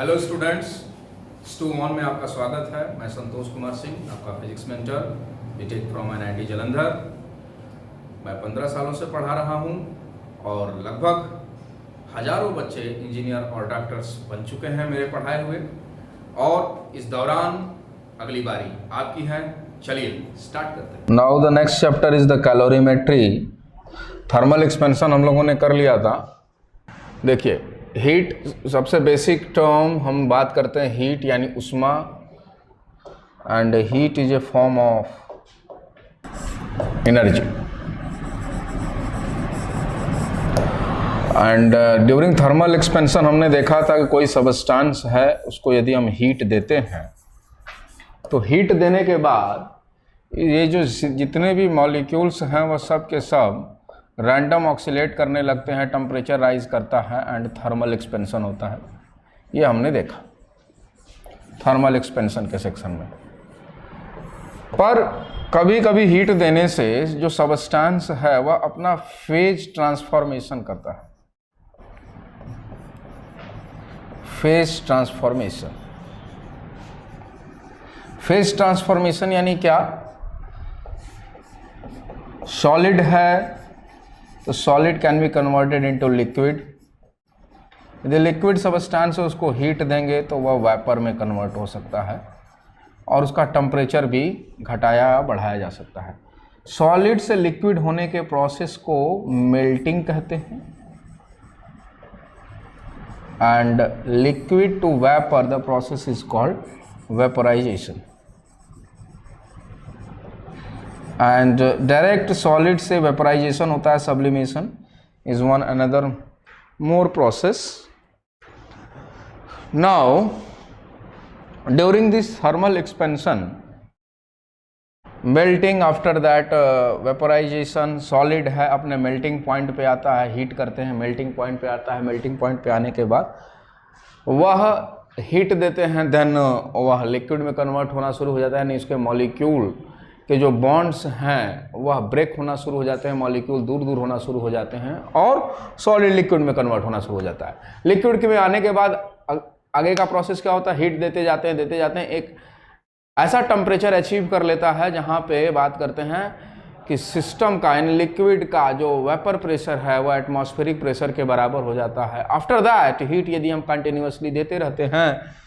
Hello students, stew on में आपका स्वागत है। मैं संतोष कुमार सिंह, आपका physics mentor, BTech from NIT Jalandhar. मैं 15 सालों से पढ़ा रहा हूं और लगभग हजारों बच्चे इंजीनियर और डॉक्टर्स बन चुके हैं मेरे पढ़ाए हुए। और इस दौरान अगली बारी आपकी है। चलिए स्टार्ट करते हैं। Now the next chapter is the calorimetry. Thermal expansion हम लोगों ने कर लिया था। देखिए, हीट सबसे बेसिक टर्म हम बात करते हैं, हीट यानी उष्मा, and heat is a form of energy. And during thermal expansion हमने देखा था कि कोई सबस्टेंस है, उसको यदि हम हीट देते हैं तो हीट देने के बाद ये जो जितने भी मॉलिक्यूल्स हैं वह सब के सब रैंडम ऑक्सीलेट करने लगते हैं, टेम्परेचर राइज करता है एंड थर्मल एक्सपेंशन होता है। ये हमने देखा थर्मल एक्सपेंशन के सेक्शन में। पर कभी कभी हीट देने से जो सबस्टेंस है वह अपना फेज ट्रांसफॉर्मेशन करता है। फेज ट्रांसफॉर्मेशन, फेज ट्रांसफॉर्मेशन यानी क्या? सॉलिड है तो solid can be converted into liquid. यदि लिक्विड सबस्टेंस है उसको हीट देंगे तो वह वेपर में कन्वर्ट हो सकता है और उसका टेम्परेचर भी घटाया बढ़ाया जा सकता है। सॉलिड से लिक्विड होने के प्रोसेस को मेल्टिंग कहते हैं and liquid to vapour the process is called vaporisation. And direct solid से वेपराइजेशन होता है, sublimation is one another more process. Now during this thermal expansion, melting, after that vaporisation, solid है अपने melting point पे आता है, heat करते हैं, मेल्टिंग पॉइंट पे आता है। मेल्टिंग पॉइंट पे आने के बाद वह हीट देते हैं, देन वह लिक्विड में कन्वर्ट होना शुरू हो जाता है। यानी इसके मॉलिक्यूल के जो बॉन्ड्स हैं वह ब्रेक होना शुरू हो जाते हैं, मॉलिक्यूल दूर दूर होना शुरू हो जाते हैं और सॉलिड लिक्विड में कन्वर्ट होना शुरू हो जाता है। लिक्विड में आने के बाद आगे का प्रोसेस क्या होता है? हीट देते जाते हैं, एक ऐसा टेम्परेचर अचीव कर लेता है जहां पे बात करते हैं कि सिस्टम का यानी लिक्विड का जो वेपर प्रेशर है वह एटमॉस्फेरिक प्रेशर के बराबर हो जाता है। आफ्टर दैट हीट यदि हम कंटिन्यूअसली देते रहते हैं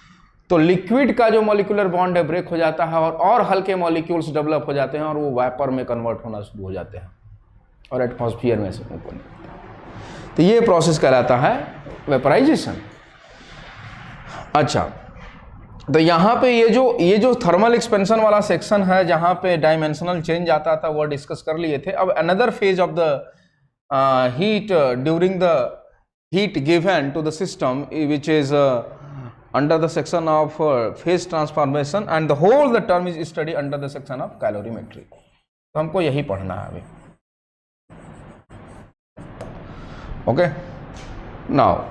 तो लिक्विड का जो मॉलिक्यूलर बॉन्ड है ब्रेक हो जाता है और हल्के मॉलिक्यूल्स डेवलप हो जाते हैं और वो वेपर में कन्वर्ट होना शुरू हो जाते हैं और एटमॉस्फेयर में से ऊपर। तो ये प्रोसेस कहलाता है वेपराइजेशन। अच्छा, तो यहाँ पे ये जो थर्मल एक्सपेंशन वाला सेक्शन है जहाँ पे डायमेंशनल चेंज आता था वो डिस्कस कर लिए थे। अब another phase of the heat during the heat given to the system which is under the section of phase transformation, and the whole the term is studied under the section of calorimetry. तो हमको यही पढ़ना है अभी। Okay, now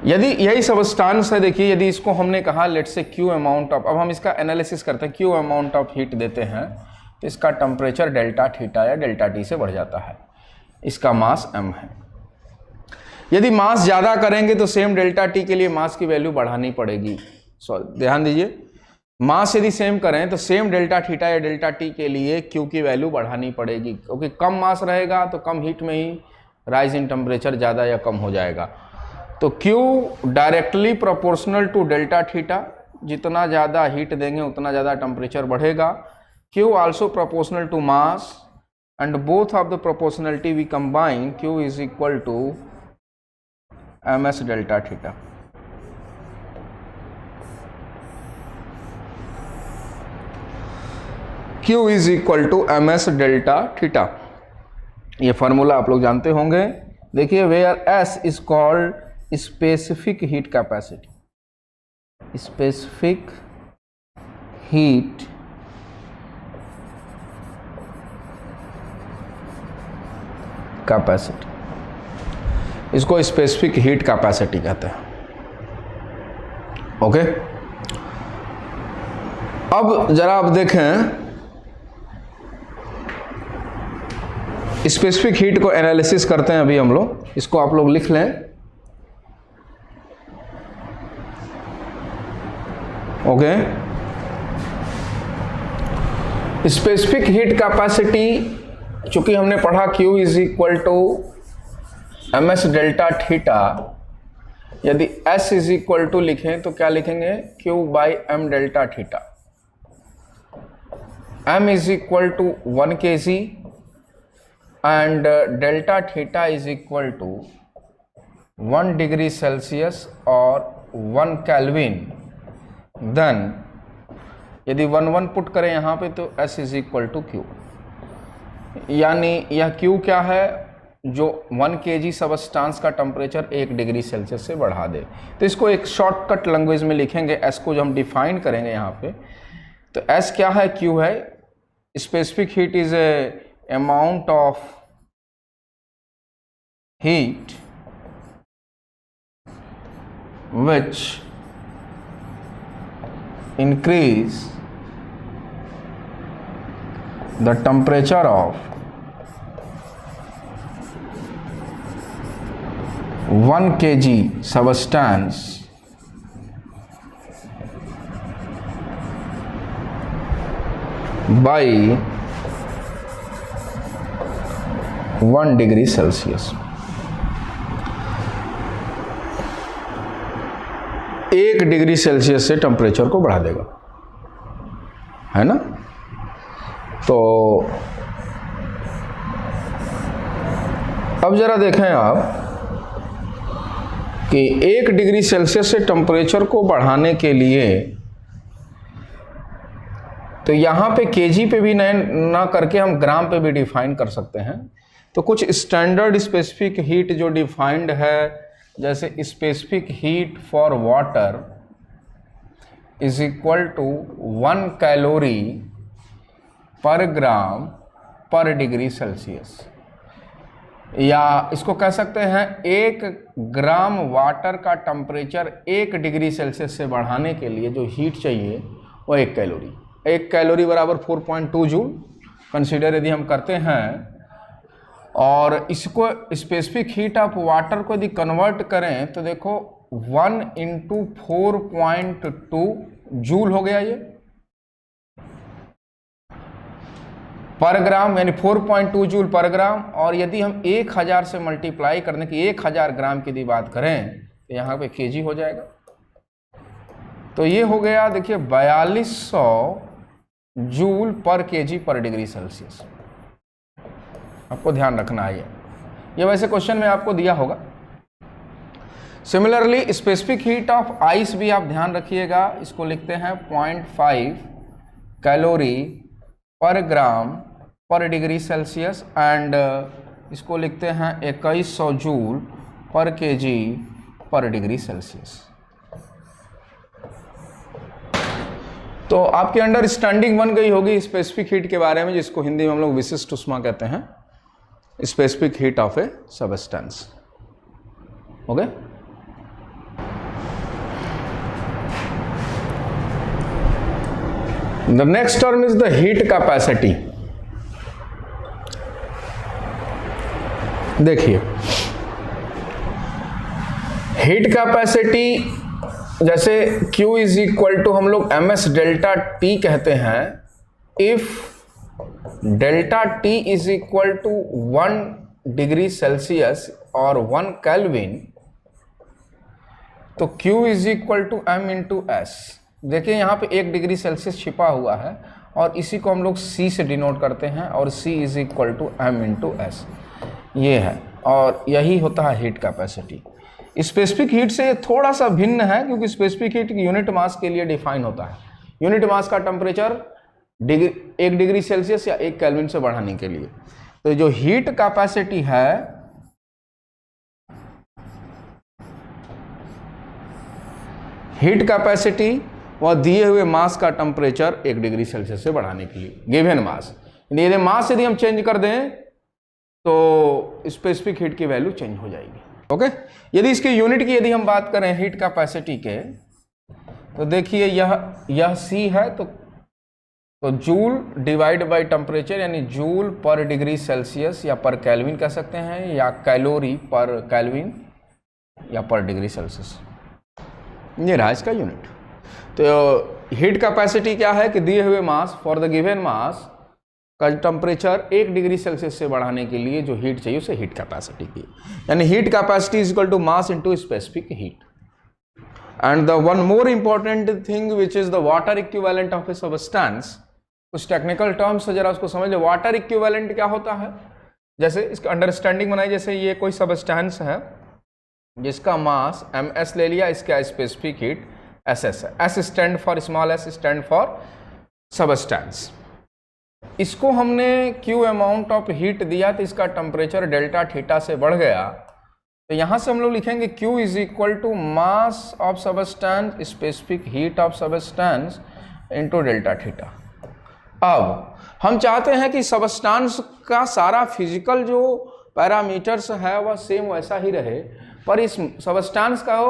यदि यही substance है, देखिए यदि इसको हमने कहा लेट से Q अमाउंट ऑफ, अब हम इसका एनालिसिस करते हैं। Q अमाउंट ऑफ हीट देते हैं तो इसका टेम्परेचर डेल्टा थीटा या डेल्टा टी से बढ़ जाता है। इसका मास m है। यदि मास ज़्यादा करेंगे तो सेम डेल्टा टी के लिए मास की वैल्यू बढ़ानी पड़ेगी। ध्यान दीजिए, मास यदि सेम करें तो सेम डेल्टा थीटा या डेल्टा टी के लिए क्यू की वैल्यू बढ़ानी पड़ेगी, क्योंकि कम मास रहेगा तो कम हीट में ही राइज इन टेम्परेचर ज़्यादा या कम हो जाएगा। तो Q directly proportional to delta theta, जितना ज़्यादा हीट देंगे उतना ज़्यादा टेम्परेचर बढ़ेगा। Q also proportional to mass and both of the proportionality we combine, Q is equal to ms delta theta. Q is equal to ms delta theta. ये formula आप लोग जानते होंगे। देखिए, where S is called specific heat capacity. Specific heat capacity, इसको specific heat capacity कहते हैं। Okay, अब जरा आप देखें, स्पेसिफिक हीट को एनालिसिस करते हैं अभी हम लोग। इसको आप लोग लिख लें। ओके। स्पेसिफिक हीट कैपेसिटी, चूंकि हमने पढ़ा Q is equal to ms delta theta, यदि S इज इक्वल टू लिखें तो क्या लिखेंगे, Q by m delta theta. m is equal to 1 kg and delta theta is equal to 1 degree Celsius और 1 kelvin. Then यदि 1 put करें यहाँ पे तो S is equal to Q, यानी यह Q क्या है, जो 1 kg सबस्टांस का टेम्परेचर 1 डिग्री सेल्सियस से बढ़ा दे। तो इसको एक शॉर्टकट लैंग्वेज में लिखेंगे, S को जो हम डिफाइन करेंगे यहाँ पे, तो S क्या है, Q है, specific heat is a amount of heat which increase the temperature of 1 kg substance by 1 degree Celsius. 1 degree Celsius से टेम्परेचर को बढ़ा देगा, है ना। तो अब जरा देखें आप कि 1 डिग्री सेल्सियस से टेम्परेचर को बढ़ाने के लिए, तो यहाँ पे केजी पे भी ना करके हम ग्राम पे भी डिफाइन कर सकते हैं। तो कुछ स्टैंडर्ड स्पेसिफिक हीट जो डिफाइंड है, जैसे specific heat for water is equal to 1 calorie per gram पर डिग्री सेल्सियस, या इसको कह सकते हैं 1 ग्राम वाटर का टेम्परेचर 1 डिग्री सेल्सियस से बढ़ाने के लिए जो हीट चाहिए वो 1 कैलोरी। 1 कैलोरी बराबर 4.2 जूल कंसीडर यदि हम करते हैं, और इसको स्पेसिफिक हीट ऑफ वाटर को यदि कन्वर्ट करें तो देखो 1 इंटू 4.2 जूल हो गया ये पर ग्राम, यानी 4.2 जूल पर ग्राम। और यदि हम 1000 से मल्टीप्लाई करने की 1000 ग्राम की यदि बात करें तो यहाँ पे केजी हो जाएगा। तो ये हो गया देखिए 4200 जूल पर केजी पर डिग्री सेल्सियस। आपको ध्यान रखना है ये वैसे क्वेश्चन में आपको दिया होगा। Similarly specific heat of ice भी आप ध्यान रखिएगा, इसको लिखते हैं 0.5 कैलोरी पर ग्राम पर डिग्री सेल्सियस, एंड इसको लिखते हैं 2100 जूल पर केजी पर डिग्री सेल्सियस। तो आपके अंडरस्टैंडिंग बन गई होगी स्पेसिफिक हीट के बारे में, जिसको हिंदी में हम लोग विशिष्ट उष्मा कहते हैं, specific heat of a substance. Okay, the next term is the heat capacity. देखिए हीट कैपेसिटी, जैसे Q इज इक्वल टू हम लोग ms डेल्टा T कहते हैं, if delta T is equal to 1 degree Celsius और 1 केल्विन, तो Q is equal to m into S. देखिए यहाँ पे 1 डिग्री सेल्सियस छिपा हुआ है और इसी को हम लोग C से डिनोट करते हैं, और C is equal to m into S, ये है। और यही होता है हीट कैपेसिटी। स्पेसिफिक हीट से ये थोड़ा सा भिन्न है, क्योंकि स्पेसिफिक हीट यूनिट मास के लिए डिफाइन होता है। यूनिट मास का टेम्परेचर 1 डिग्री सेल्सियस या 1 केल्विन से बढ़ाने के लिए। तो जो हीट कैपेसिटी है, हीट कैपेसिटी वह दिए हुए मास का टेम्परेचर 1 डिग्री सेल्सियस से बढ़ाने के लिए, गिवन मास। यदि मास यदि हम चेंज कर दें तो स्पेसिफिक हीट की वैल्यू चेंज हो जाएगी। ओके, यदि इसके यूनिट की यदि हम बात करें हीट कैपेसिटी के, तो देखिए यह C है, तो जूल डिवाइड बाय टेम्परेचर, यानी जूल पर डिग्री सेल्सियस या पर केल्विन कह सकते हैं, या कैलोरी पर केल्विन या पर डिग्री सेल्सियस, ये रहा इसका यूनिट। तो हीट कैपेसिटी क्या है कि दिए हुए mass for the given mass का टेम्परेचर 1 डिग्री सेल्सियस से बढ़ाने के लिए जो हीट चाहिए उसे हीट कैपेसिटी की, यानी heat capacity is equal to mass into specific heat. And the one more important thing which is the water equivalent of a substance, कुछ टेक्निकल टर्म्स जरा उसको समझ लो। वाटर इक्विवेलेंट क्या होता है, जैसे इसका अंडरस्टैंडिंग बनाई, जैसे ये कोई सबस्टेंस है जिसका मास ms ले लिया, इसका स्पेसिफिक हीट SS है। S stand for small s stand for substance. इसको हमने Q अमाउंट ऑफ हीट दिया तो इसका टेम्परेचर डेल्टा थीटा से बढ़ गया, तो यहां से हम लोग लिखेंगे Q is equal to mass of substance specific heat of substance into delta theta. अब हम चाहते हैं कि सबस्टेंस का सारा फिजिकल जो पैरामीटर्स है वह सेम वैसा ही रहे, पर इस सबस्टेंस का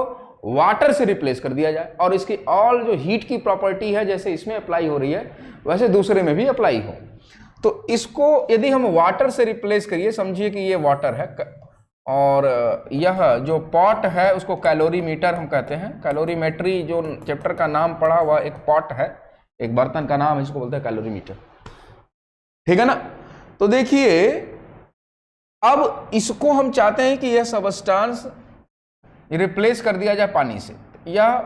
वाटर से रिप्लेस कर दिया जाए और इसकी ऑल जो हीट की प्रॉपर्टी है जैसे इसमें अप्लाई हो रही है वैसे दूसरे में भी अप्लाई हो। तो इसको यदि हम वाटर से रिप्लेस करिए, समझिए कि ये वाटर है और यह जो पॉट है उसको कैलोरीमीटर हम कहते हैं। कैलोरीमेट्री जो चैप्टर का नाम पढ़ा हुआ एक पॉट है, एक बर्तन का नाम है, इसको बोलते हैं कैलोरीमीटर, ठीक है ना। तो देखिए अब इसको हम चाहते हैं कि यह सबस्टेंस रिप्लेस कर दिया जाए पानी से, या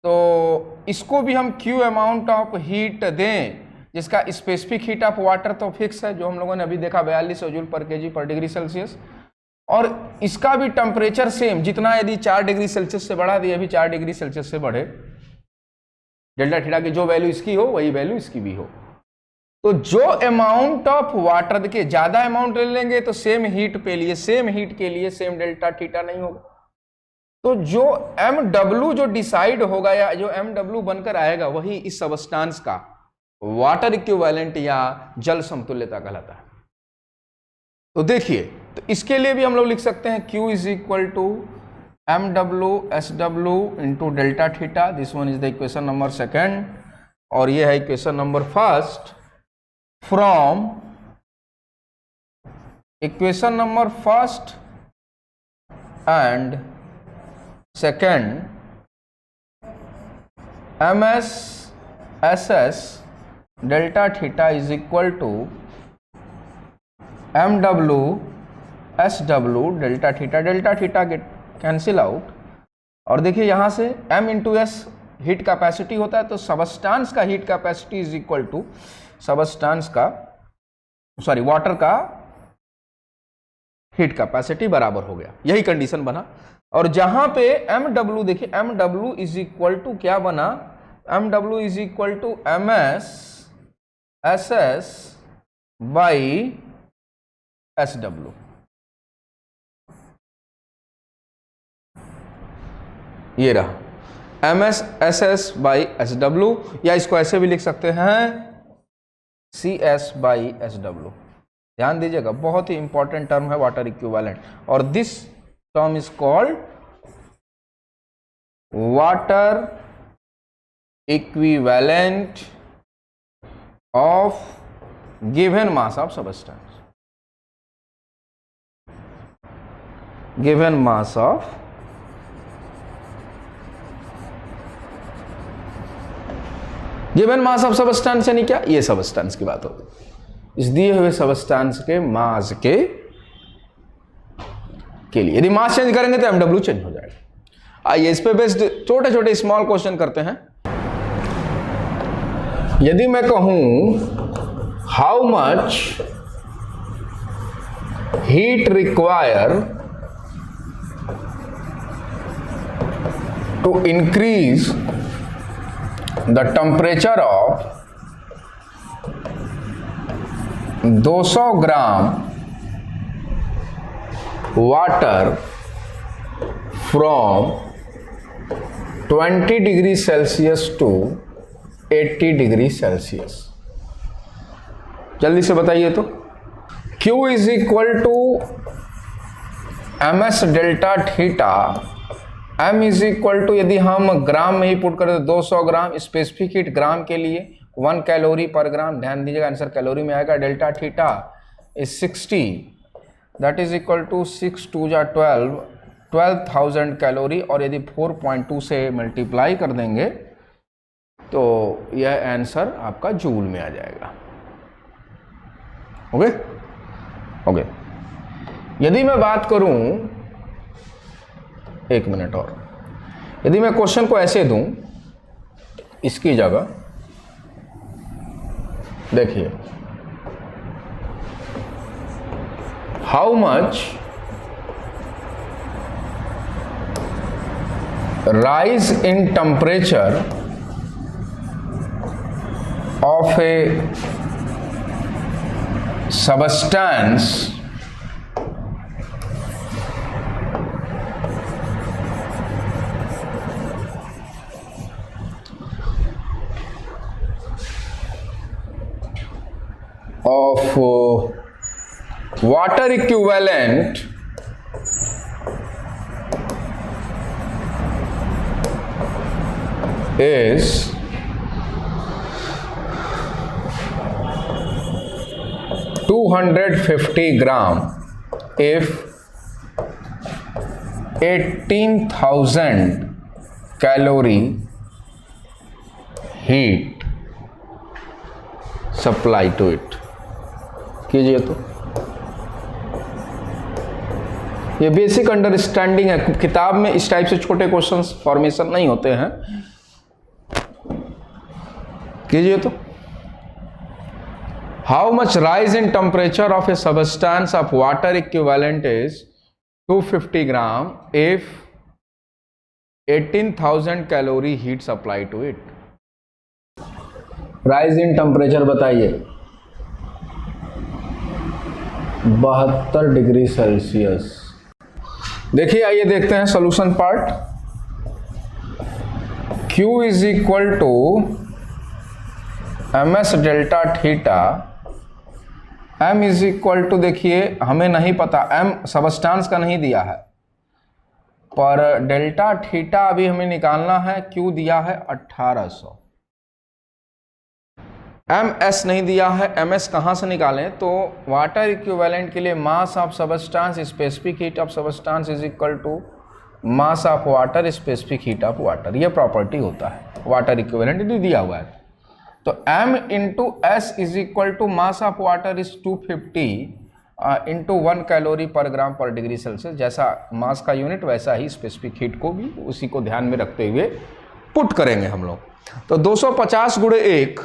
तो इसको भी हम Q अमाउंट ऑफ हीट दें जिसका स्पेसिफिक हीट ऑफ वाटर तो फिक्स है, जो हम लोगों ने अभी देखा 42 जूल पर केजी पर डिग्री सेल्सियस, और इसका भी टेम्परेचर सेम, जितना यदि 4 डिग्री सेल्सियस से बढ़ा दिया, अभी 4 डिग्री सेल्सियस से बढ़े, डेल्टा थीटा की जो वैल्यू इसकी हो वही वैल्यू इसकी भी हो। तो जो अमाउंट ऑफ वाटर के ज्यादा अमाउंट ले लेंगे तो सेम हीट के लिए सेम डेल्टा थीटा नहीं होगा। तो जो MW जो डिसाइड होगा या जो MW बनकर आएगा वही इस सबस्टेंस का वाटर इक्विवेलेंट या जल समतुल्यता कहलाता है। तो देखिए, तो इसके लिए भी हम लोग लिख सकते हैं Q is equal to MW SW into delta theta. This one is the equation number 2 और ये है equation number 1 from equation number 1 and 2 MS SS delta theta is equal to MW SW delta theta get cancel out. और देखिए यहां से M into S heat capacity होता है, तो सबस्टेंस का heat capacity is equal to water का heat capacity बराबर हो गया, यही कंडीशन बना। और जहां पे MW देखिए, MW इज इक्वल टू क्या बना, MW is equal to MS SS by SW। ये रहा MS SS बाई SW, या इसको ऐसे भी लिख सकते हैं CS बाई SW। ध्यान दीजिएगा, बहुत ही इंपॉर्टेंट टर्म है वाटर इक्विवेलेंट, और this term is called water equivalent of given mass of substance, given mass of substance, यानी क्या, ये सबस्टेंस की बात होगी, इस दिए हुए सबस्टेंस के मास के लिए। यदि मास चेंज करेंगे तो MW चेंज हो जाएगा। आइए इस पे बेस्ड छोटे छोटे स्मॉल क्वेश्चन करते हैं। यदि मैं कहूं how much heat require to increase the temperature of 200 gram water from 20 degree Celsius to 80 degree Celsius, जल्दी से बताइए। तो Q is equal to MS delta theta, M is equal to, यदि हम ग्राम में ही पुट करें तो 200 ग्राम, स्पेसिफिक हीट ग्राम के लिए 1 कैलोरी पर ग्राम, ध्यान दीजिएगा आंसर कैलोरी में आएगा। Delta theta is 60, that is equal to 6 2 जा 12,000 कैलोरी, और यदि 4.2 से मल्टीप्लाई कर देंगे तो यह आंसर आपका जूल में आ जाएगा। Okay okay. यदि मैं बात करूं, एक मिनट और, यदि मैं क्वेश्चन को ऐसे दूं, इसकी जगह देखिए, how much rise in temperature of a substance of water equivalent is 250 gram if 18,000 calorie heat supply to it। कीजिए तो, ये बेसिक अंडरस्टैंडिंग है। किताब में इस टाइप से छोटे क्वेश्चंस फॉर्मेशन नहीं होते हैं। कीजिए तो, how much rise in temperature of a substance of water equivalent is 250 gram if 18,000 calorie heat supply to it. Rise in temperature बताइए, 72 डिग्री सेल्सियस। देखिए, आइए देखते हैं solution part. Q is equal to ms delta theta, m is equal to, देखिए हमें नहीं पता, m substance का नहीं दिया है, पर डेल्टा थीटा अभी हमें निकालना है। Q दिया है 1800, ms नहीं दिया है। ms कहाँ से निकालें? तो वाटर इक्विवेलेंट के लिए mass of substance specific heat of substance is equal to mass of water specific heat of water. ये प्रॉपर्टी होता है वाटर इक्विवेलेंट, यदि दिया हुआ है तो m into S is equal to mass of water is 250 into 1 calorie per gram पर degree Celsius. जैसा मास का यूनिट वैसा ही स्पेसिफिक हीट को भी उसी को ध्यान में रखते हुए पुट करेंगे हम लोग। तो 250 गुणे 1,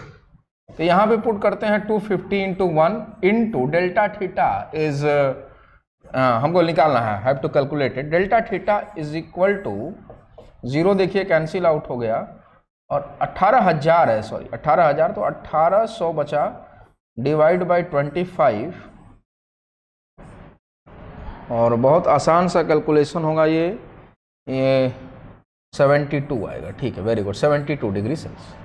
तो यहाँ पे पुट करते हैं 250 into 1 into delta theta is, हमको निकालना है, have to calculate it. Delta theta is equal to 0, देखिए कैंसिल आउट हो गया, और 18,000 है, सॉरी 18,000, तो 1800 बचा डिवाइड बाई 25, और बहुत आसान सा कैलकुलेशन होगा ये 72 आएगा। ठीक है, very good, 72 degree Celsius.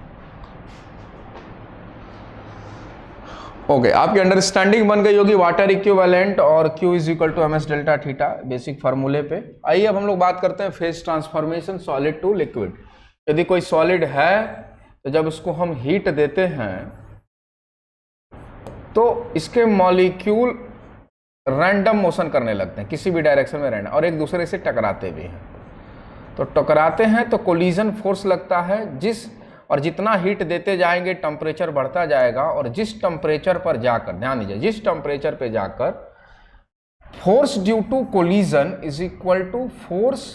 Okay, आपकी अंडरस्टैंडिंग बन गई होगी वाटर इक्विवेलेंट और Q is equal to ms delta theta basic फार्मूले पे। आइए अब हम लोग बात करते हैं phase transformation solid to liquid. यदि कोई सॉलिड है तो जब उसको हम हीट देते हैं तो इसके मॉलिक्यूल रैंडम मोशन करने लगते हैं, किसी भी डायरेक्शन में रहना, और एक दूसरे से टकराते भी हैं। तो टकराते हैं तो कोलिजन फोर्स लगता है, और जितना हीट देते जाएंगे टेम्परेचर बढ़ता जाएगा, और जिस टेम्परेचर पर जाकर, ध्यान दीजिए, जिस टेम्परेचर पे जाकर force due to collision is equal to force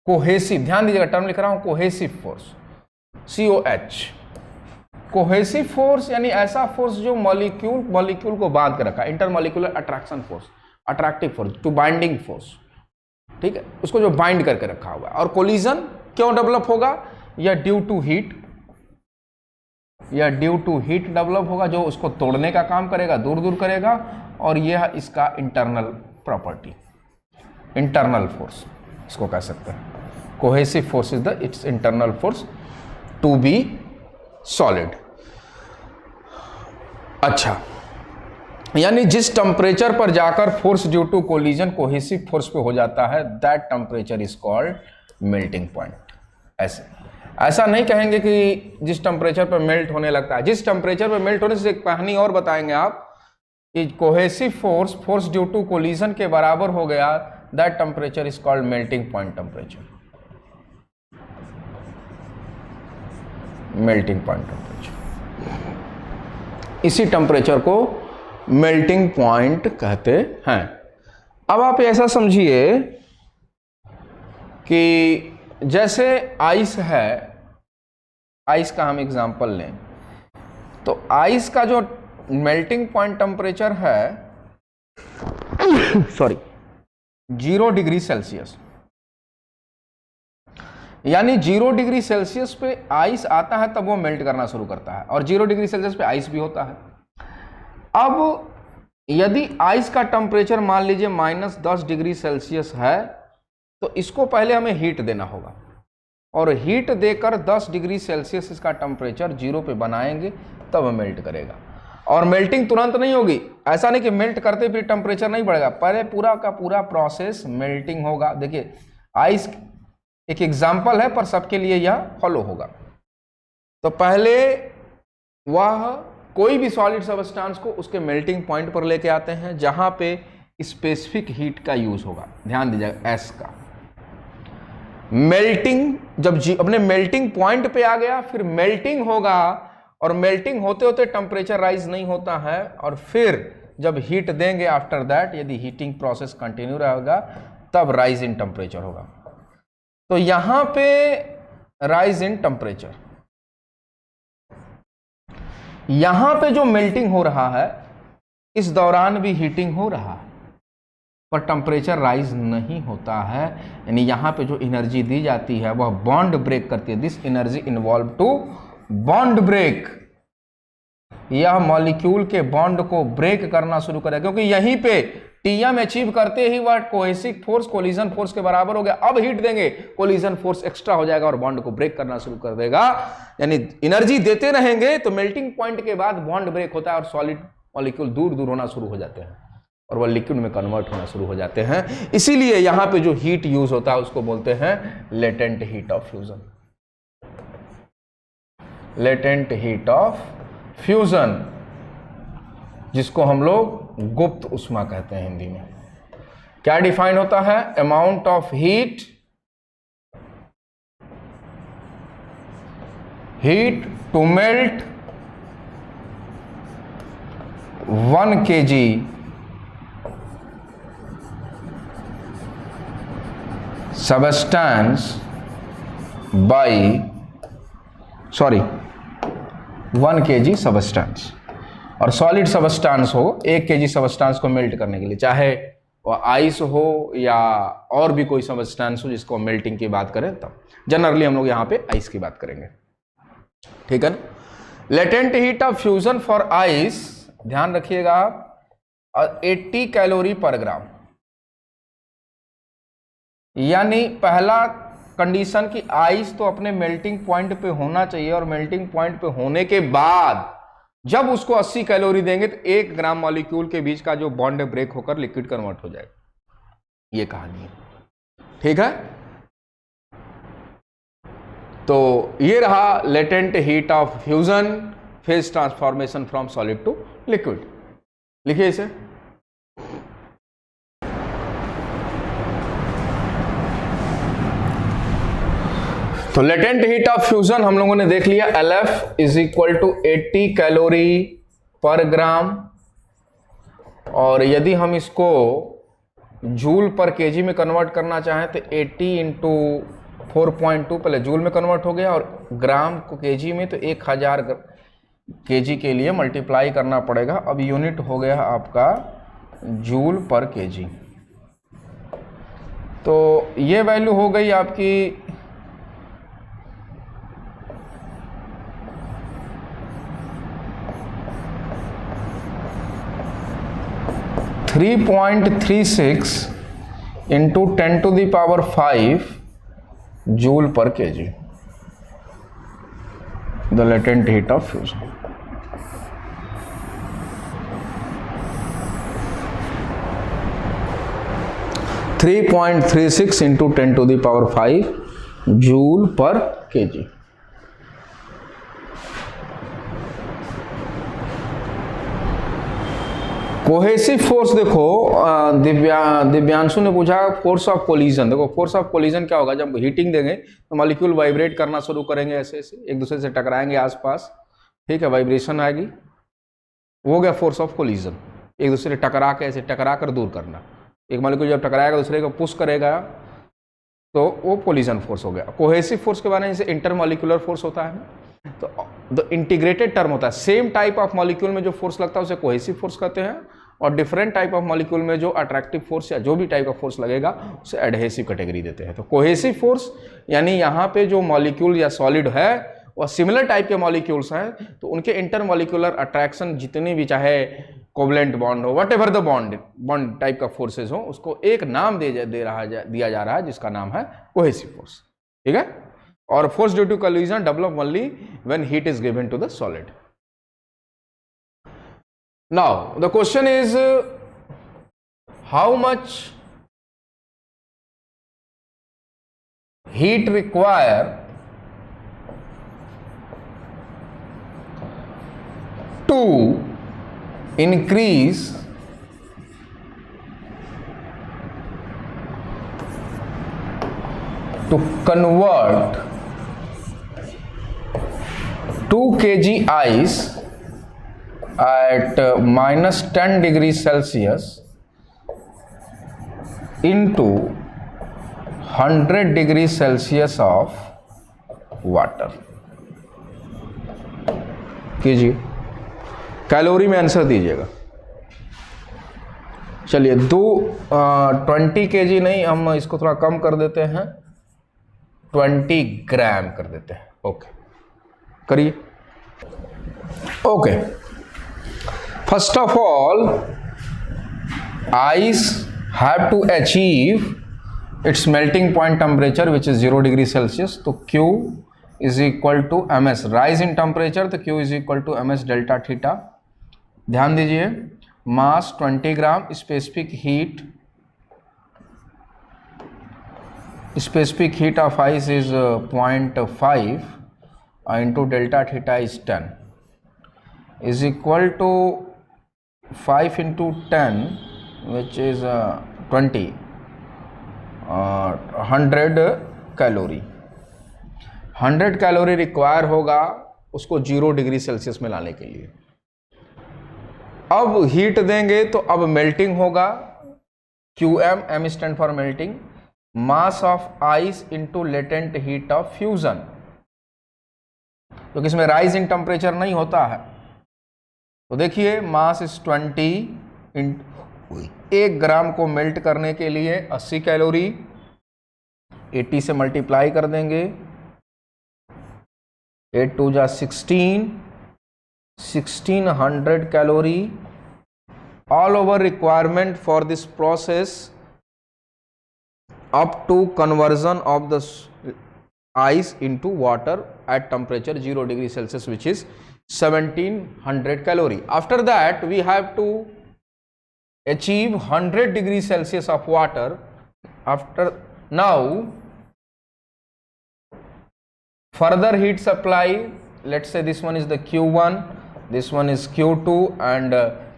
cohesive, ध्यान दीजिएगा टर्म लिख रहा हूं, cohesive force, COH। Cohesive force यानी ऐसा फोर्स जो मॉलिक्यूल को बांध कर रखा, intermolecular attraction force, attractive force to binding force, ठीक है, उसको जो बाइंड करके रखा हुआ है। और कोलिजन क्यों डेवलप होगा? या ड्यू टू हीट, डेवलप होगा, जो उसको तोड़ने का काम करेगा, दूर दूर करेगा, और यह इसका इंटरनल प्रॉपर्टी, इंटरनल फोर्स इसको कह सकते हैं। Cohesive force is the its internal force to be solid. अच्छा, यानी जिस टेम्परेचर पर जाकर force due to collision cohesive force पे हो जाता है, that temperature is called melting point. ऐसा नहीं कहेंगे कि जिस टेम्परेचर पर मेल्ट होने लगता है, जिस टेम्परेचर पर मेल्ट होने से एक कहानी और बताएंगे आप कि cohesive force due to collision के बराबर हो गया, that temperature is called melting point temperature. Melting point temperature. इसी टेम्परेचर को मेल्टिंग पॉइंट कहते हैं। अब आप ऐसा समझिए कि जैसे आइस है, आइस का हम एग्जांपल लें तो आइस का जो मेल्टिंग पॉइंट टेम्परेचर है सॉरी 0 डिग्री सेल्सियस, यानी 0 डिग्री सेल्सियस पे आइस आता है तब वो मेल्ट करना शुरू करता है, और 0 डिग्री सेल्सियस पे आइस भी होता है। अब यदि आइस का टेम्परेचर मान लीजिए -10 डिग्री सेल्सियस है तो इसको पहले हमें हीट देना होगा, और हीट देकर 10 डिग्री सेल्सियस इसका टेम्परेचर 0 पे बनाएंगे तब मेल्ट करेगा। और मेल्टिंग तुरंत नहीं होगी, ऐसा नहीं कि मेल्ट करते फिर टेम्परेचर नहीं बढ़ेगा, पहले पूरा का पूरा प्रोसेस मेल्टिंग होगा। देखिए आइस एक एग्जाम्पल है पर सबके लिए यह फॉलो होगा। तो पहले वह कोई भी सॉलिड सबस्टेंस को उसके मेल्टिंग पॉइंट पर लेके आते हैं जहां पे स्पेसिफिक हीट का यूज होगा। ध्यान दीजिएगा एस का मेल्टिंग, जब अपने मेल्टिंग पॉइंट पे आ गया फिर मेल्टिंग होगा, और मेल्टिंग होते होते टेम्परेचर राइज नहीं होता है, और फिर जब हीट देंगे आफ्टर दैट, यदि हीटिंग प्रोसेस कंटिन्यू रहेगा तब राइज इन टेम्परेचर होगा। तो यहां पे राइज इन टेम्परेचर, यहां पे जो मेल्टिंग हो रहा है इस दौरान भी हीटिंग हो रहा है पर टेम्परेचर राइज नहीं होता है, यानी यहां पे जो एनर्जी दी जाती है वह बॉन्ड ब्रेक करती है। This energy involve to bond break, यह मॉलिक्यूल के बॉन्ड को ब्रेक करना शुरू करेगा, क्योंकि यहीं पे टीएम अचीव करते ही वह कोहेसिव फोर्स कोलिजन फोर्स के बराबर हो गया। अब हीट देंगे कोलिजन फोर्स एक्स्ट्रा हो जाएगा और बॉन्ड को ब्रेक करना शुरू कर देगा, यानी एनर्जी देते रहेंगे तो मेल्टिंग पॉइंट के बाद बॉन्ड ब्रेक होता है और सॉलिड मॉलिक्यूल दूर दूर होना शुरू हो जाते हैं और वह लिक्विड में कन्वर्ट होना शुरू हो जाते हैं। इसीलिए यहां पे जो हीट यूज होता है उसको बोलते हैं latent heat of fusion. Latent heat of fusion, जिसको हम लोग गुप्त उष्मा कहते हैं हिंदी में। क्या डिफाइन होता है? Amount of heat to melt 1 kg substance by 1 kg substance, और सॉलिड सबस्टेंस हो 1 kg सबस्टेंस को मेल्ट करने के लिए, चाहे वह आइस हो या और भी कोई सबस्टेंस हो जिसको मेल्टिंग की बात करें, तब जनरली हम लोग यहाँ पे आइस की बात करेंगे, ठीक है ना। Latent heat of fusion for ice, ध्यान रखिएगा आप, 80 कैलोरी पर ग्राम, यानी पहला कंडीशन की आइस तो अपने मेल्टिंग पॉइंट पे होना चाहिए, और मेल्टिंग पॉइंट पे होने के बाद जब उसको 80 कैलोरी देंगे तो 1 ग्राम मॉलिक्यूल के बीच का जो बॉन्ड ब्रेक होकर लिक्विड कन्वर्ट हो जाएगा। ये कहानी है, ठीक है। तो ये रहा latent heat of fusion, phase transformation from solid to liquid. लिखिए इसे। तो लेटेंट हीट ऑफ फ्यूजन हम लोगों ने देख लिया, LF is equal to 80 calorie per gram, और यदि हम इसको जूल पर केजी में कन्वर्ट करना चाहें तो 80 इंटू 4.2, पहले जूल में कन्वर्ट हो गया, और ग्राम को केजी में तो 1000 केजी के लिए मल्टीप्लाई करना पड़ेगा। अब यूनिट हो गया आपका जूल पर केजी। तो ये वैल्यू हो गई आपकी 3.36 इंटू 10⁵ जूल पर KG, the latent heat of fusion. Three 3.36 into 10⁵ joule पर केजी। कोहेसिव फोर्स देखो, दिव्यांशु ने पूछा फोर्स ऑफ कोलिजन। देखो फोर्स ऑफ कोलिजन क्या होगा, जब हीटिंग देंगे तो मॉलिक्यूल वाइब्रेट करना शुरू करेंगे, ऐसे ऐसे एक दूसरे से टकराएंगे आसपास, ठीक है, वाइब्रेशन आएगी, वो हो गया फोर्स ऑफ कोलिजन। एक दूसरे टकरा के ऐसे टकरा कर दूर करना, एक मॉलिक्यूल जब टकराएगा दूसरे को पुश करेगा तो वो कोलिजन फोर्स हो गया। कोहेसिव फोर्स के बारे में जैसे इंटरमॉलिक्यूलर फोर्स होता है, तो इंटीग्रेटेड टर्म होता है, सेम टाइप ऑफ मॉलिक्यूल में जो फोर्स लगता है उसे कोहेसिव फोर्स कहते हैं, और डिफरेंट टाइप ऑफ मॉलिक्यूल में जो अट्रैक्टिव फोर्स या जो भी टाइप का फोर्स लगेगा उसे एडहेसिव कैटेगरी देते हैं। तो कोहेसिव फोर्स यानी यहाँ पे जो मॉलिक्यूल या सॉलिड है और सिमिलर टाइप के मॉलिक्यूल्स हैं तो उनके इंटरमॉलिक्यूलर अट्रैक्शन जितनी भी, चाहे कोवलेंट बॉन्ड हो, what ever the bond type का फोर्सेज हो, उसको एक नाम दिया जा रहा है जिसका नाम है कोहेसिव फोर्स, ठीक है। और force due to collision develop only when heat is given to the solid. Now the question is how much heat require to increase to convert 2 kg ice at minus 10 degrees Celsius into 100 degrees Celsius of water। कीजिए, calorie में answer दीजिएगा। चलिए 20 kg नहीं, हम इसको थोड़ा कम कर देते हैं, 20 ग्राम कर देते हैं। ओके, करिए। Okay, first of all ice have to achieve its melting point temperature which is 0 degree Celsius, तो Q is equal to ms, rise in temperature तो Q is equal to ms delta theta। ध्यान दीजिए, mass 20 gram, specific heat of ice is 0.5 into delta theta is 10 is equal to 5 into 10 which is 20, 100 calorie. 100 calorie require होगा उसको 0 degree Celsius में लाने के लिए। अब हीट देंगे तो अब मेल्टिंग होगा, QM, M stand for melting, mass of ice into latent heat of fusion, क्योंकि इसमें राइज इन टेम्परेचर नहीं होता है। तो देखिए मास इज 20, 1 ग्राम को मेल्ट करने के लिए 80 कैलोरी, 80 से मल्टीप्लाई कर देंगे, 8 2 जा 16, 1600 calorie. All over requirement for this process up to conversion of the ice into water at temperature 0 degree Celsius which is 1700 calorie. After that we have to achieve 100 degrees Celsius of water. After now further heat supply, let's say this one is the Q1, this one is Q2 and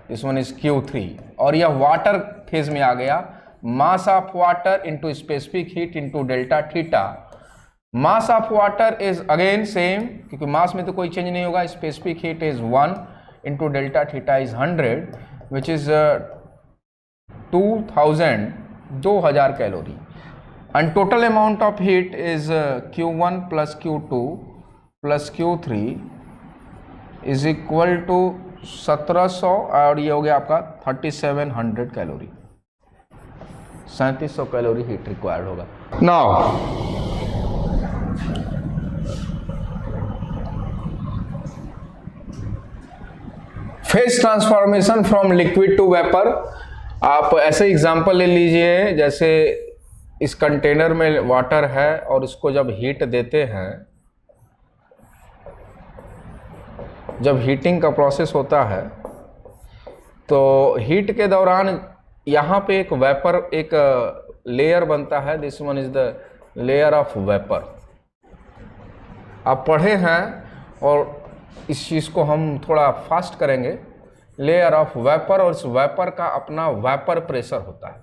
this one is Q3, और यह water phase में आ गया। मास of water into specific heat into delta theta. Mass of water is again same, क्योंकि मास में तो कोई change नहीं होगा। Specific heat is 1 into delta theta is 100 which is 2000 calorie, and total amount of heat is Q1 plus Q2 plus Q3 is equal to 1700, और ये हो गया आपका 3700 कैलोरी, 3700 कैलोरी हीट रिक्वायर्ड होगा। Now phase transformation from liquid to vapour. आप ऐसे example ले लीजिए, जैसे इस कंटेनर में वाटर है और इसको जब हीट देते हैं, जब हीटिंग का प्रोसेस होता है तो हीट के दौरान यहाँ पे एक वेपर, एक लेयर बनता है। This one is the layer of vapour. आप पढ़े हैं और इस चीज़ को हम थोड़ा फास्ट करेंगे। लेयर ऑफ वेपर, और इस वेपर का अपना वेपर प्रेशर होता है।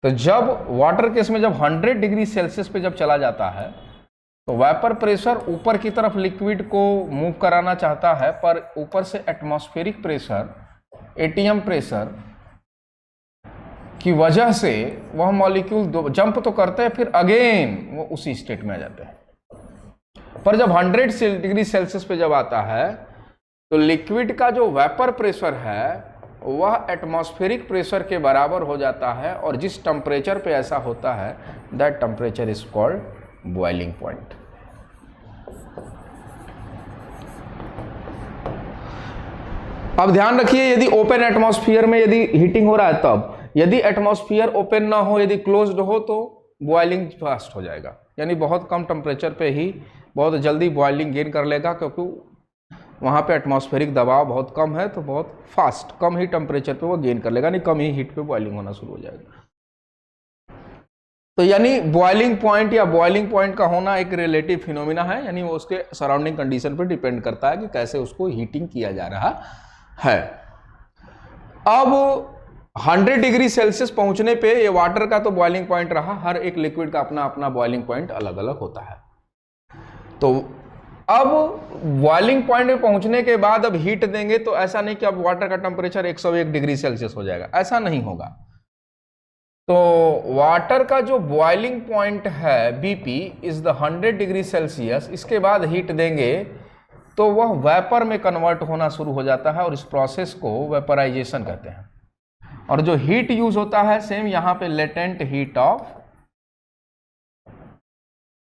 तो जब वाटर केस में जब 100 डिग्री सेल्सियस पे जब चला जाता है तो वेपर प्रेशर ऊपर की तरफ लिक्विड को मूव कराना चाहता है, पर ऊपर से एटमॉस्फेरिक प्रेशर, एटीएम प्रेशर की वजह से वह मॉलिक्यूल जंप तो करते हैं, फिर अगेन वो उसी स्टेट में आ जाते हैं। पर जब 100 डिग्री सेल्सियस पे जब आता है तो लिक्विड का जो वेपर प्रेशर है वह एटमॉस्फेरिक प्रेशर के बराबर हो जाता है, और जिस टेम्परेचर पे ऐसा होता है that temperature is called boiling point. अब ध्यान रखिए, यदि ओपन एटमॉस्फेयर में यदि हीटिंग हो रहा है तब, यदि एटमॉस्फेयर ओपन ना हो, यदि क्लोज्ड हो तो बॉइलिंग फास्ट हो जाएगा, यानी बहुत कम टेम्परेचर पे ही बहुत जल्दी बॉइलिंग गेन कर लेगा, क्योंकि वहाँ पे एटमॉस्फेरिक दबाव बहुत कम है, तो बहुत फास्ट कम ही टेम्परेचर पे वो गेन कर लेगा, नहीं कम ही हीट पे बॉइलिंग होना शुरू हो जाएगा। तो यानी बॉइलिंग पॉइंट या बॉइलिंग पॉइंट का होना एक रिलेटिव फिनोमिना है, यानी वो उसके सराउंडिंग कंडीशन पर डिपेंड करता है कि कैसे उसको हीटिंग किया जा रहा है। अब 100 डिग्री सेल्सियस पहुंचने पे ये वाटर का तो बॉइलिंग पॉइंट रहा, हर एक लिक्विड का अपना अपना बॉइलिंग पॉइंट अलग अलग होता है। तो अब बॉइलिंग पॉइंट में पहुंचने के बाद अब हीट देंगे तो ऐसा नहीं कि अब वाटर का टेम्परेचर 101 डिग्री सेल्सियस हो जाएगा, ऐसा नहीं होगा। तो वाटर का जो बॉइलिंग पॉइंट है BP is the 100 degree Celsius, इसके बाद हीट देंगे तो वह वेपर में कन्वर्ट होना शुरू हो जाता है, और इस प्रोसेस को वेपराइजेशन कहते हैं। और जो हीट यूज होता है सेम यहां पे लेटेंट हीट ऑफ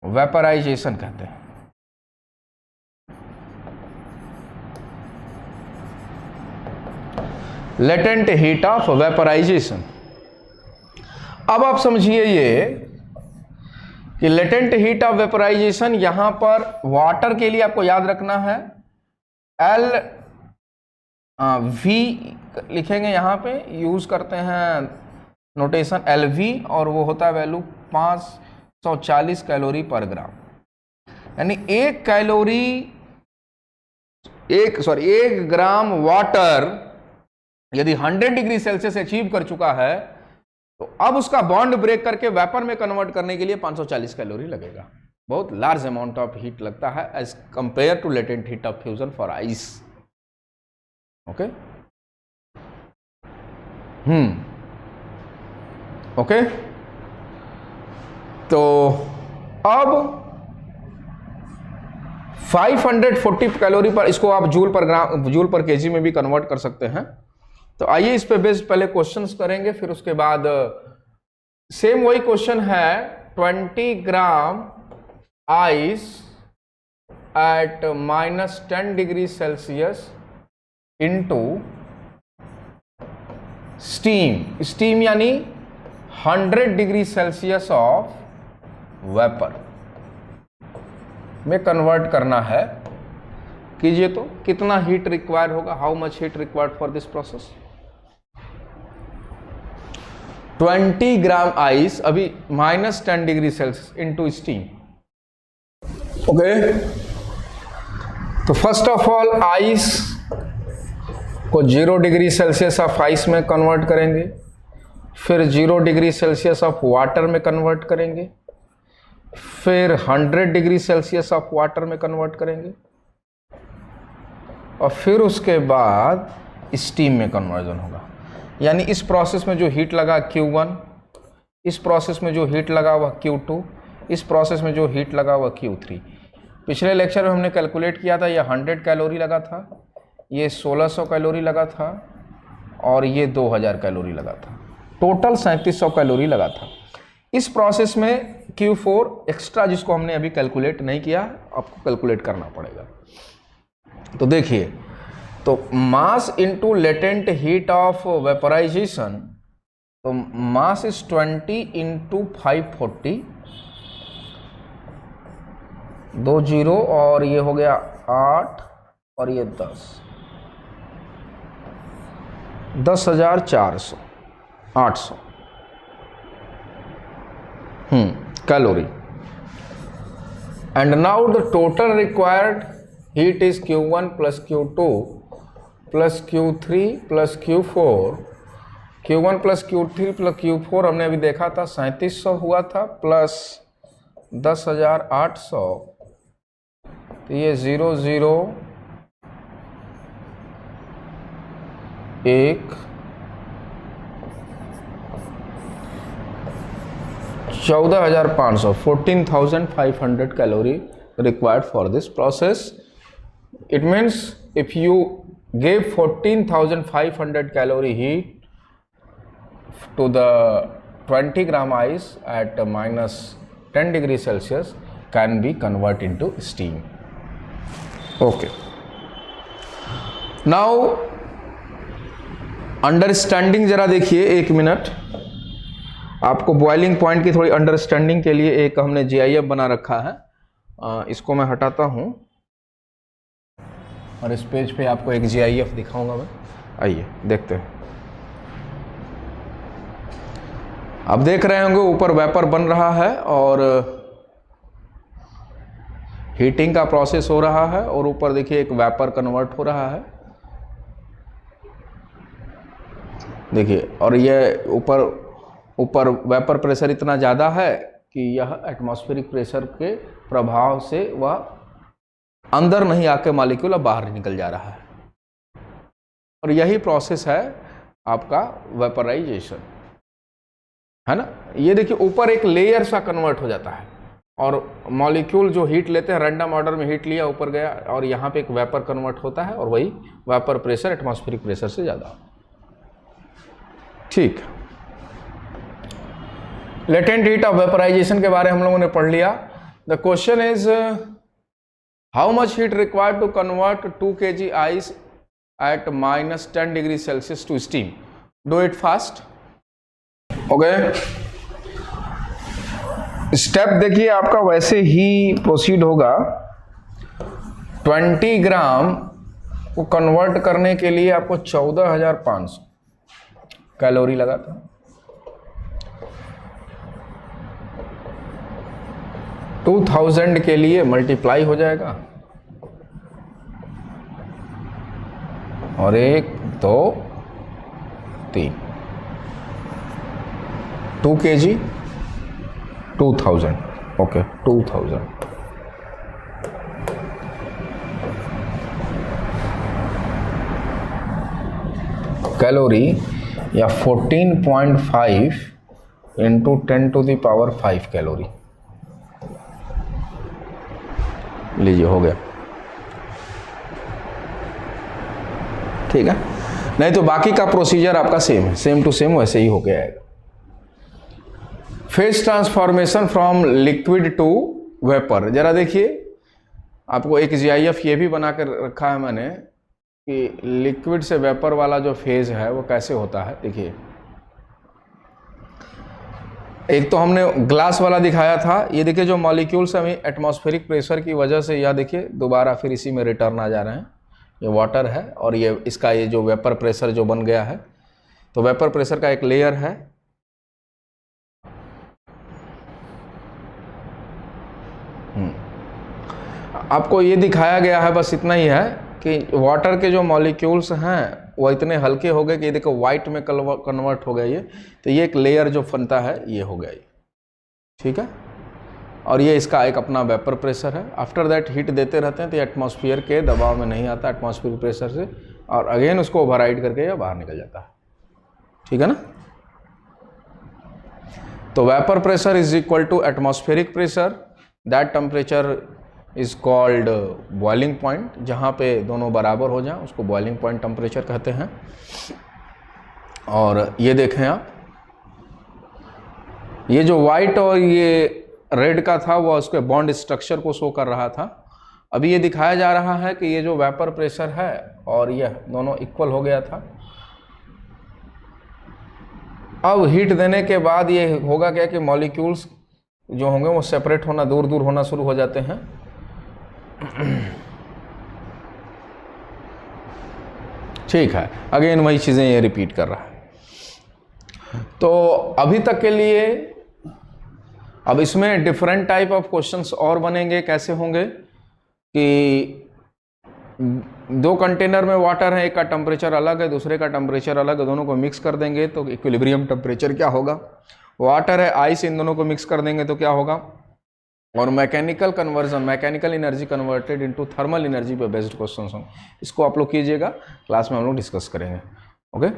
वेपराइजेशन कहते हैं। Latent heat of vaporisation. अब आप समझिए ये कि लेटेंट हीट ऑफ वेपराइजेशन, यहां पर वाटर के लिए आपको याद रखना है एल वी लिखेंगे, यहां पे यूज करते हैं नोटेशन एल वी, और वो होता है वैल्यू 540 कैलोरी पर ग्राम। यानी एक ग्राम वाटर यदि 100 डिग्री सेल्सियस अचीव कर चुका है तो अब उसका बॉन्ड ब्रेक करके वेपर में कन्वर्ट करने के लिए 540 कैलोरी लगेगा। बहुत लार्ज अमाउंट ऑफ हीट लगता है as compare to latent heat of fusion for ice. Okay okay, तो अब 540 कैलोरी पर, इसको आप जूल पर केजी में भी कन्वर्ट कर सकते हैं। तो आइए इस पे बेस्ड पहले क्वेश्चंस करेंगे, फिर उसके बाद सेम वही क्वेश्चन है 20 gram ice eight -10 degree Celsius into steam यानी 100 डिग्री सेल्सियस ऑफ वेपर में कन्वर्ट करना है। कीजिए तो कितना हीट रिक्वायर होगा, how much heat required for this process. 20 gram ice अभी -10 degree Celsius into steam. Okay, तो फर्स्ट ऑफ ऑल आइस को 0 डिग्री सेल्सियस ऑफ आइस में कन्वर्ट करेंगे, फिर 0 डिग्री सेल्सियस ऑफ वाटर में कन्वर्ट करेंगे, फिर 100 डिग्री सेल्सियस ऑफ वाटर में कन्वर्ट करेंगे, और फिर उसके बाद स्टीम में कन्वर्जन होगा। यानी इस प्रोसेस में जो हीट लगा Q1, इस प्रोसेस में जो हीट लगा वह Q2, इस प्रोसेस में जो हीट लगा वह Q3। पिछले लेक्चर में हमने कैलकुलेट किया था, ये 100 कैलोरी लगा था, ये 1600 कैलोरी लगा था, और ये 2000 कैलोरी लगा था। टोटल 3700 कैलोरी लगा था। इस प्रोसेस में Q4 एक्स्ट्रा जिसको हमने अभी कैलकुलेट नहीं किया, आपको कैलकुलेट करना पड़ेगा। तो देखिए, तो mass into latent heat of vaporisation, तो मास इज 20 इंटू 540, 2 0 और ये हो गया 8 और ये 10,400 800 calorie. And now the total required heat is Q1 plus Q2 plus Q3 plus Q4, Q1 plus Q3 plus Q4 हमने अभी देखा था 3700 हुआ था प्लस 10,800, तो ये 0 0 1 14,500 14,500 calorie required for this process. It means if you gave 14,500 calorie heat to the 20 gram ice at minus 10 degrees Celsius can be converted into steam. Okay. Now understanding जरा देखिए, 1 मिनट। आपको बॉइलिंग पॉइंट की थोड़ी understanding के लिए एक हमने GIF बना रखा है, इसको मैं हटाता हूं और इस पेज पे आपको एक GIF दिखाऊंगा मैं। आइए देखते हैं। आप देख रहे होंगे ऊपर वेपर बन रहा है और हीटिंग का प्रोसेस हो रहा है, और ऊपर देखिए एक वेपर कन्वर्ट हो रहा है, देखिए। और ये ऊपर वेपर प्रेशर इतना ज़्यादा है कि यह एटमॉस्फेरिक प्रेशर के प्रभाव से वह अंदर नहीं आके मॉलिक्यूल बाहर निकल जा रहा है, और यही प्रोसेस है आपका वेपराइजेशन, है ना। ये देखिए ऊपर एक लेयर सा कन्वर्ट हो जाता है, और मॉलिक्यूल जो हीट लेते हैं रैंडम ऑर्डर में हीट लिया, ऊपर गया, और यहाँ पे एक वेपर कन्वर्ट होता है, और वही वेपर प्रेशर एटमॉस्फेरिक प्रेशर से ज़्यादा। ठीक, लेटेंट हीट ऑफ वेपराइजेशन के बारे में हम लोगों ने पढ़ लिया। The question is how much heat required to convert 2 kg ice at minus 10 degree Celsius to steam. Do it fast. Okay, step देखिए आपका वैसे ही प्रोसीड होगा। 20 ग्राम को कन्वर्ट करने के लिए आपको 14,500 कैलोरी लगा था। टू 2000 के लिए मल्टीप्लाई हो जाएगा, और 1 2 3 2 kg 2000। ओके, 2000 कैलोरी या 14.5 इंटू 10⁵ कैलोरी। लीजिए, हो गया। ठीक है, नहीं तो बाकी का प्रोसीजर आपका सेम है, सेम टू सेम वैसे ही हो गया है। Phase transformation from liquid to vapour, जरा देखिए। आपको एक GIF ये भी बना कर रखा है मैंने कि लिक्विड से वेपर वाला जो फेज है वो कैसे होता है। देखिए, एक तो हमने ग्लास वाला दिखाया था, ये देखिए जो मॉलिक्यूल्स हमें एटमॉस्फेरिक प्रेशर की वजह से, यह देखिए दोबारा फिर इसी में रिटर्न आ जा रहे हैं। ये वाटर है, और ये इसका ये जो वेपर प्रेशर जो बन गया है, तो वेपर प्रेशर का एक लेयर है। आपको ये दिखाया गया है, बस इतना ही है कि वाटर के जो मॉलिक्यूल्स हैं वो इतने हल्के हो गए कि देखो वाइट में कन्वर्ट हो गया ये, तो ये एक लेयर जो बनता है ये हो गया ये। ठीक है, और ये इसका एक अपना वेपर प्रेशर है। आफ्टर दैट हीट देते रहते हैं तो एटमॉस्फेयर के दबाव में नहीं आता, एटमॉस्फेरिक प्रेशर से, और अगेन उसको ओवरराइड करके ये बाहर निकल जाता है। ठीक है ना। तो vapour pressure is equal to atmospheric pressure, that temperature is called boiling point. जहाँ पे दोनों बराबर हो जाएं उसको बॉइलिंग पॉइंट टेम्परेचर कहते हैं। और ये देखें आप, ये जो वाइट और ये रेड का था वो उसके बॉन्ड स्ट्रक्चर को शो कर रहा था। अभी ये दिखाया जा रहा है कि ये जो वेपर प्रेशर है और यह दोनों इक्वल हो गया था। अब हीट देने के बाद ये होगा क्या कि मॉलिक्यूल्स जो होंगे वो सेपरेट होना, दूर दूर होना शुरू हो जाते हैं। ठीक है, अगेन वही चीज़ें ये रिपीट कर रहा है। तो अभी तक के लिए, अब इसमें डिफरेंट टाइप ऑफ क्वेश्चंस और बनेंगे। कैसे होंगे कि दो कंटेनर में वाटर है, एक का टेम्परेचर अलग है, दूसरे का टेम्परेचर अलग है, दोनों को मिक्स कर देंगे तो इक्विलिब्रियम टेम्परेचर क्या होगा। वाटर है, आइस, इन दोनों को मिक्स कर देंगे तो क्या होगा। और mechanical conversion, mechanical energy converted into thermal energy पे बेस्ड क्वेश्चन होंगे, इसको आप लोग कीजिएगा, क्लास में हम लोग डिस्कस करेंगे। ओके,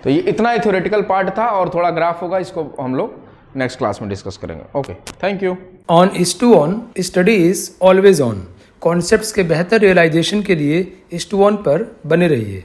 तो ये इतना ही थ्योरेटिकल पार्ट था और थोड़ा ग्राफ होगा, इसको हम लोग नेक्स्ट क्लास में डिस्कस करेंगे। Okay, thank you. On IS2ON study is always on. Concepts के बेहतर रियलाइजेशन के लिए IS2ON पर बने रहिए।